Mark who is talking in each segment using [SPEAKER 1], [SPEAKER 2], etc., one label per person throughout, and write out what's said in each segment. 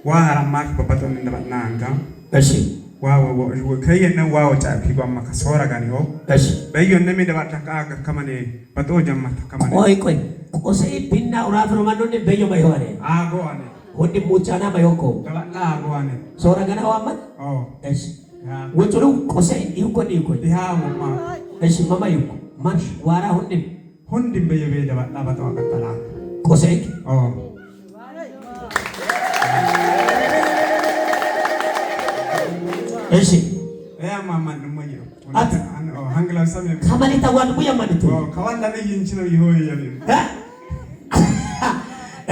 [SPEAKER 1] وهرماك ببطن نانجا
[SPEAKER 2] أشي
[SPEAKER 1] وكأنه واو تعب في بام كسورة غنيو
[SPEAKER 2] أشي
[SPEAKER 1] بيجون نمي دبارتك كمان بتو جمعت كمان
[SPEAKER 2] كوي كوسي بينا ورافر مانون بيجو بيهوني
[SPEAKER 1] أغواني
[SPEAKER 2] هودي موجانا بيوكو
[SPEAKER 1] لا أغواني
[SPEAKER 2] سورة غنا وامد أشي وجلو كوسي يوكو
[SPEAKER 1] يا ماما
[SPEAKER 2] أشي ماما يوكو مارش وارا
[SPEAKER 1] هندي بيجو دبارت لا بتو كتلا
[SPEAKER 2] كوسي Esi.
[SPEAKER 1] Mama numuyo. Hangla sami.
[SPEAKER 2] Kamali tawan buya manitu.
[SPEAKER 1] Kawan lami yinchino yihoy yabi.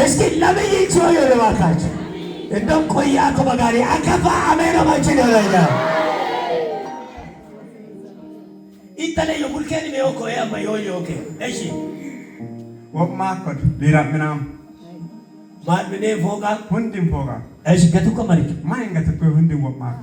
[SPEAKER 2] Eski lami yinchino yore wakach. Endom koya ko bagari akafa ameno machino laya. Itale yo mulkeni me oko ya mayoyo ke. Esi.
[SPEAKER 1] Wop makot lirat minam.
[SPEAKER 2] Mat mine foga.
[SPEAKER 1] Hundim foga.
[SPEAKER 2] Esi gatu kamari.
[SPEAKER 1] Main gatu ko hundim wop mak.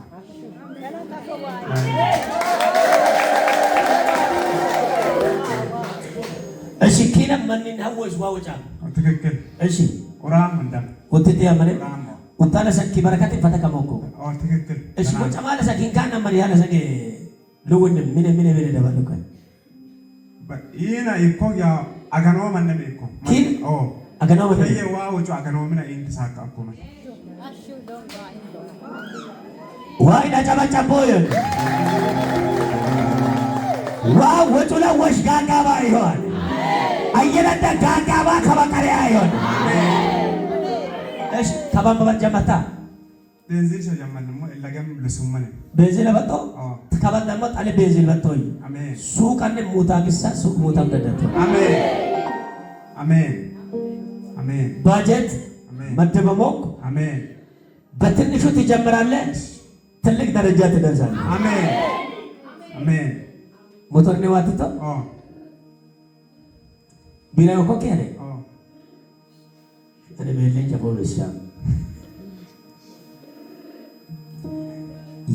[SPEAKER 2] أشي كنا منين هوش واوجا.
[SPEAKER 1] تككل.
[SPEAKER 2] أشي.
[SPEAKER 1] أورام مندم.
[SPEAKER 2] وتتيا منين. وتانا سك بركاتي فتك موكو.
[SPEAKER 1] تككل.
[SPEAKER 2] أشي كم جمال سكين كان نمر يالا سك لون من دبل لكان.
[SPEAKER 1] إينا يكو يا أغنوا من نبيكو.
[SPEAKER 2] كين. أغنوا من.
[SPEAKER 1] هي واوجو أغنوا من إنت ساك أكون.
[SPEAKER 2] Why na chama chapoyo? Wow, wetula wash gaga ba iyon. Ayena ta gaga ba kaba kare ayon. Esh, kaba ba jamata.
[SPEAKER 1] Benzil sa jaman mo ilagam lusumane.
[SPEAKER 2] Benzil ba to? Kaba damot ale benzil ba to?
[SPEAKER 1] Amen.
[SPEAKER 2] Suk ane mutagisa suk mutam dadato.
[SPEAKER 1] Amen. Amen. Amen.
[SPEAKER 2] Budget.
[SPEAKER 1] Amen.
[SPEAKER 2] Matebamok.
[SPEAKER 1] Amen.
[SPEAKER 2] በትንሹ ትጀምራለህ ትልቅ ደረጃ ትደርሳለህ
[SPEAKER 1] አሜን አሜን
[SPEAKER 2] ሞተር ነው አጥቶ ቢራው ኮክ ያለ እኔ በሌላ ፖሊስ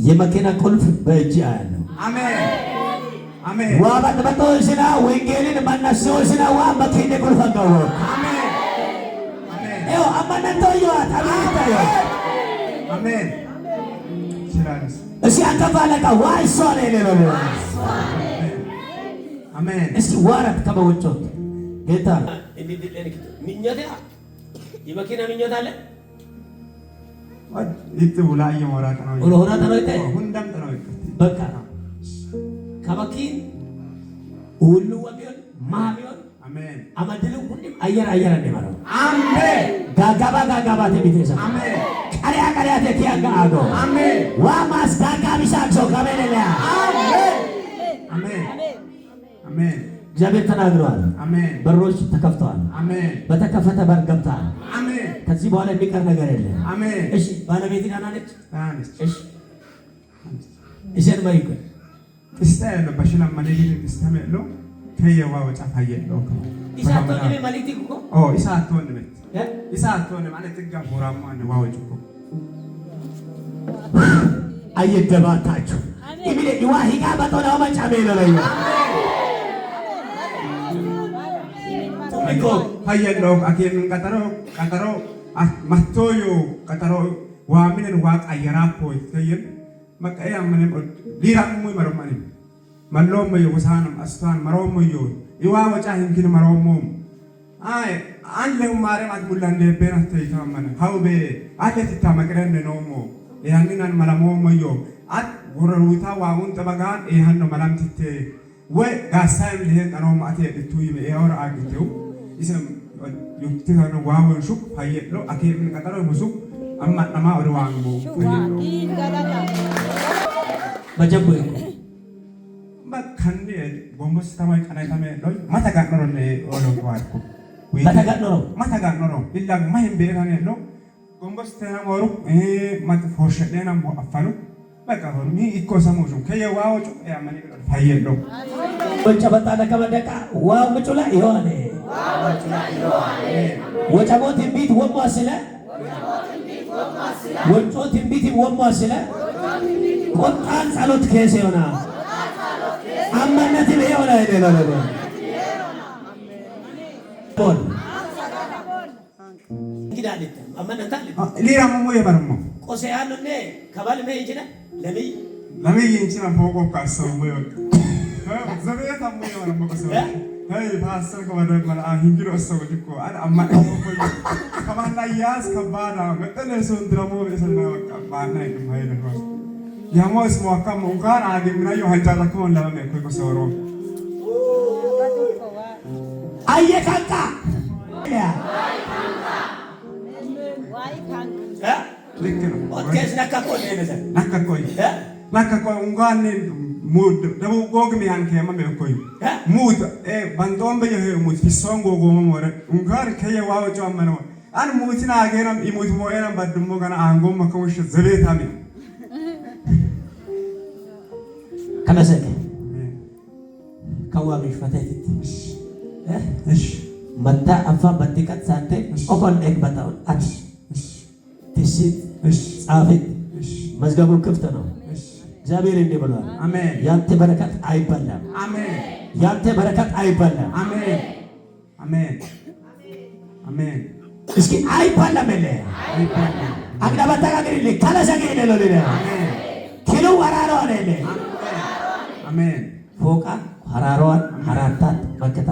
[SPEAKER 2] የመኪና ቁልፍ በእጅ አለው አሜን አሜን ዋባን በተወሰና ወንጌልን ማናሰውስና ዋ መኪና ቁልፍ አጋው አሜን አሜን ይኸው አማናተው ታቢታዮ አሜን ሲራንስ እሺ አከፋለካ ዋይ ሶለ ለሎ አሜን እሺ ዋራት ከበወጮት ጌታ እንዴት ለልክ ምኞታ የመኪና ምኞታ አለ ይጥቡላ የሞራታ ነው ወሎራ ተረይተ ሁንዳም ተረይተ በቃ ከመኪን ሁሉ ወቢዮን ማቢዮን አሜን አማድሉ ሁሉም አየር እንደማለው አሜን ጋጋባ ተቢተሳ አሜን ቀሪያ ተቲያጋ አዶ አሜን ዋማስ ጋጋቢሳቾ ከበለላ አሜን አሜን አሜን እግዚአብሔር ተናግሯል አሜን በሮች ተከፍተዋል አሜን በተከፈተ በር ገብተሃል አሜን ከዚህ በኋላ የሚቀር ነገር የለም አሜን እሺ ባለቤት ጋር ነች እሺ እሺ ማይኩ እስታየለ በሽላ ማለዲ እስታመሎ ከየዋ ወጫ ታየለው ኢሳቶ ነው ማለት እኮ ኢሳቶ ነው ማለት ጥጋ ፎራማ ነው ዋውጭ እኮ አየደባታችሁ ኢሚለ ይዋሂጋ በተናው ማጫሜ ነው ላይ እኮ ታየለው አከም ቀጠሮ ማቶዮ ቀጠሮ ዋሚነን ዋቅ አየራፖ ይተየም መቀያ ምንም ሊራሙ ይመረማኒ መሎም የውሳንም አስታን መሮም ይዩ ይዋ ወጫ ህንኪን መሮም አይ አንለም ማርያም አትሙላ እንደ በናተ ይታመነ ሀውቤ አለት ታመቅረን ነውሞ ያንናን መላሞም ይዩ አት ወረሩታ ዋውን ተበጋን ይሄን ነው መላምትት ወይ ጋሳይም ለሄን ቀኖ ማቴ እቱይ የወር አግተው ይሰም ይክተና ዋውን ሹክ ፈየሎ አከምን ቀጠሮ ሙሱ አማናማ ወደ ዋንጎ በጀቡ bakkanne bombos tamay kanay tamay loy mataga noronne olo kwaatko mataga noro illa mahim beerane no bombos tena moru mat forshede nam bo afalu baka hormi ikko samoju kaya waoju e amani fayelo bocabata da kabadaka wa mucula ihone wocabo timbit wommo asila woco timbit wommo asila ቆጣን ጸሎት ከሰ ይሆና አማነት ይሆና አይደለም ቦል እንግዳለች
[SPEAKER 3] አመነታል
[SPEAKER 2] ሊራሙ የበረሙ
[SPEAKER 3] ቆሰያኑ ነ ከባል ነው ይችላል
[SPEAKER 2] ለምን ይንችና ፎቆ ካሰው ወይ ዘበየት አሙ የበረሙ ቆሰው hey pastor ko wada mala hingiro asaw diko ada amma ko kamana yas kabada metale so dramo esna kabana ikam hayre ko yamo ismo akam unkan age mina yo hajala ko la me ko soro
[SPEAKER 3] aye kanka ya
[SPEAKER 4] wai kanka
[SPEAKER 2] likno
[SPEAKER 3] podcast
[SPEAKER 2] nakka ko unkan ne mood dabo gog mi han kema me ko mood bandom be yo mood fisongo go mo re ungar kaya wawo chamano an mood na ageram I mood mo era badmo gana angom makosh zabeta mi
[SPEAKER 3] kana seke kawa mi fatetit
[SPEAKER 2] እሺ
[SPEAKER 3] መጣ አፋ በትቀት ሳንተ ኦኮን ኤክ ባታው አት ትሽት ጻፈት መዝገቡ ክፍት ነው እግዚአብሔር እንዲህ ብሏል
[SPEAKER 2] አሜን
[SPEAKER 3] ያንተ በረከት አይበላም
[SPEAKER 2] አሜን
[SPEAKER 3] ያንተ በረከት አይበላም
[SPEAKER 2] አሜን አሜን አሜን
[SPEAKER 3] እስኪ አይበላም እለ
[SPEAKER 2] አይባልም
[SPEAKER 3] አግዳባታ ጋር ካላሰገ ይለለ
[SPEAKER 2] አሜን
[SPEAKER 3] ኪሎ ወራሮ አለ
[SPEAKER 2] አሜን
[SPEAKER 3] ፎቃ ሐራሯን ሐራታት መከታት